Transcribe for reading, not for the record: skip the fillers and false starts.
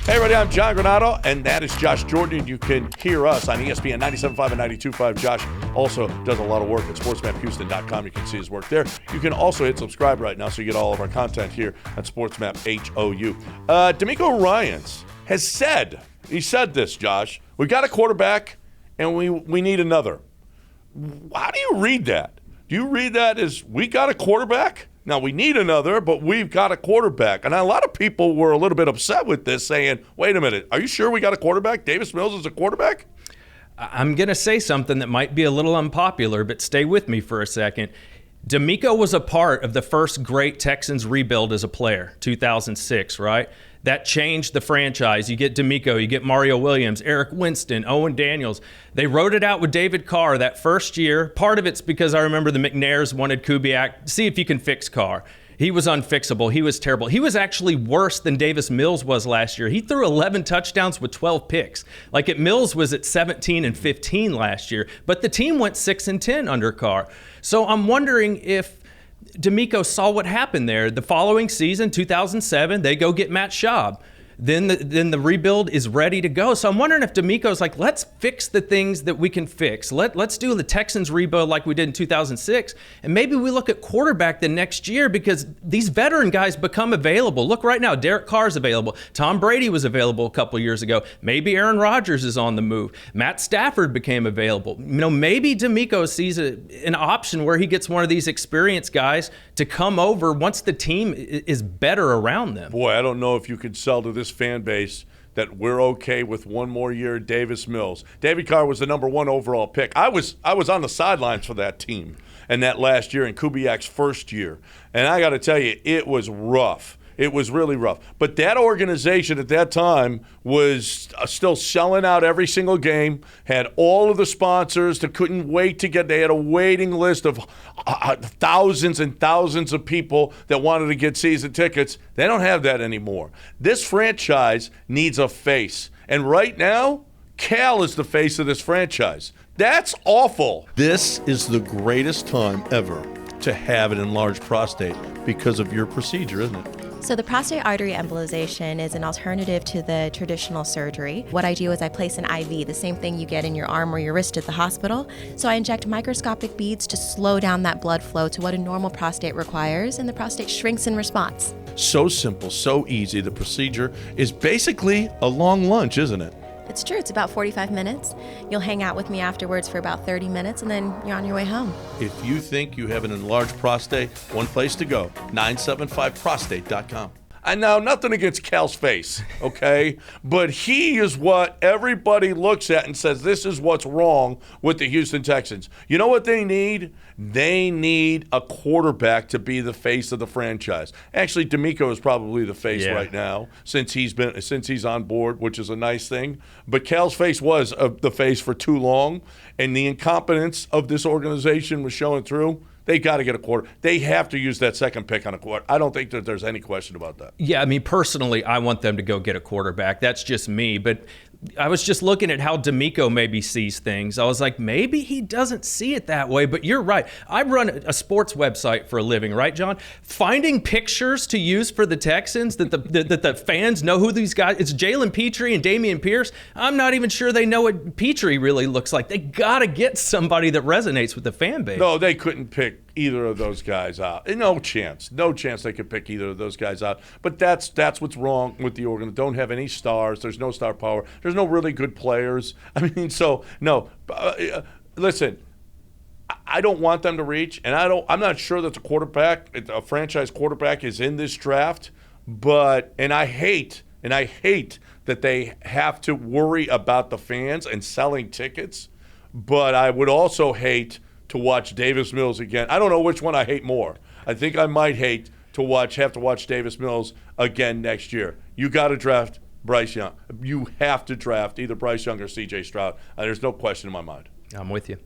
Hey, everybody, I'm John Granato, and that is Josh Jordan. You can hear us on ESPN 97.5 and 92.5. Josh also does a lot of work at sportsmaphouston.com. You can see his work there. You can also hit subscribe right now so you get all of our content here at SportsMap HOU. Demeco Ryans has said, he said this, Josh, we got a quarterback and we need another. How do you read that? Do you read that as we got a quarterback? Now, we need another, but we've got a quarterback. And a lot of people were a little bit upset with this, saying, wait a minute, are you sure we got a quarterback? Davis Mills is a quarterback? I'm going to say something that might be a little unpopular, but stay with me for a second. Demeco was a part of the first great Texans rebuild as a player, 2006, right? That changed the franchise. You get Demeco, you get Mario Williams, Eric Winston, Owen Daniels. They wrote it out with David Carr that first year. Part of it's because I remember the McNairs wanted Kubiak, see if you can fix Carr. He was unfixable. He was terrible. He was actually worse than Davis Mills was last year. He threw 11 touchdowns with 12 picks. Like Mills was at 17 and 15 last year, but the team went 6 and 10 under Carr. So I'm wondering if Demeco saw what happened there. The following season, 2007, they go get Matt Schaub. Then the rebuild is ready to go. So I'm wondering if Demeco's like, let's fix the things that we can fix. Let's do the Texans rebuild like we did in 2006. And maybe we look at quarterback the next year because these veteran guys become available. Look right now, Derek Carr's available. Tom Brady was available a couple years ago. Maybe Aaron Rodgers is on the move. Matt Stafford became available. Maybe Demeco sees an option where he gets one of these experienced guys to come over once the team is better around them. Boy, I don't know if you could sell to this fan base that we're okay with one more year at Davis Mills. David Carr was the number 1 overall pick. I was on the sidelines for that team and that last year in Kubiak's first year. And I got to tell you, it was rough. It was really rough. But that organization at that time was still selling out every single game, had all of the sponsors that couldn't wait to get. They had a waiting list of thousands and thousands of people that wanted to get season tickets. They don't have that anymore. This franchise needs a face. And right now, Cal is the face of this franchise. That's awful. This is the greatest time ever to have an enlarged prostate because of your procedure, isn't it? So the prostate artery embolization is an alternative to the traditional surgery. What I do is I place an IV, the same thing you get in your arm or your wrist at the hospital. So I inject microscopic beads to slow down that blood flow to what a normal prostate requires, and the prostate shrinks in response. So simple, so easy. The procedure is basically a long lunch, isn't it? It's true. It's about 45 minutes. You'll hang out with me afterwards for about 30 minutes, and then you're on your way home. If you think you have an enlarged prostate, one place to go, 975prostate.com. And now, nothing against Cal's face, okay? But he is what everybody looks at and says, this is what's wrong with the Houston Texans. You know what they need? They need a quarterback to be the face of the franchise. Actually, Demeco is probably the face right now since he's on board, which is a nice thing. But Cal's face was the face for too long, and the incompetence of this organization was showing through. They got to get a quarter. They have to use that second pick on a quarter. I don't think that there's any question about that. Yeah, I mean, personally, I want them to go get a quarterback. That's just me. But I was just looking at how Demeco maybe sees things. I was like, maybe he doesn't see it that way. But you're right. I run a sports website for a living, right, John? Finding pictures to use for the Texans that the fans know who these guys. It's Jalen Petrie and Damian Pierce. I'm not even sure they know what Petrie really looks like. They got to get somebody that resonates with the fan base. No, they couldn't pick either of those guys out. No chance they could pick either of those guys out. But that's what's wrong with the organization. Don't have any stars. There's no star power. There's no really good players. I mean, so no. Listen, I don't want them to reach, and I'm not sure that a franchise quarterback, is in this draft. But I hate that they have to worry about the fans and selling tickets. But I would also hate to watch Davis Mills again. I don't know which one I hate more. I think I might hate to have to watch Davis Mills again next year. You got to draft Bryce Young. You have to draft either Bryce Young or C.J. Stroud. There's no question in my mind. I'm with you.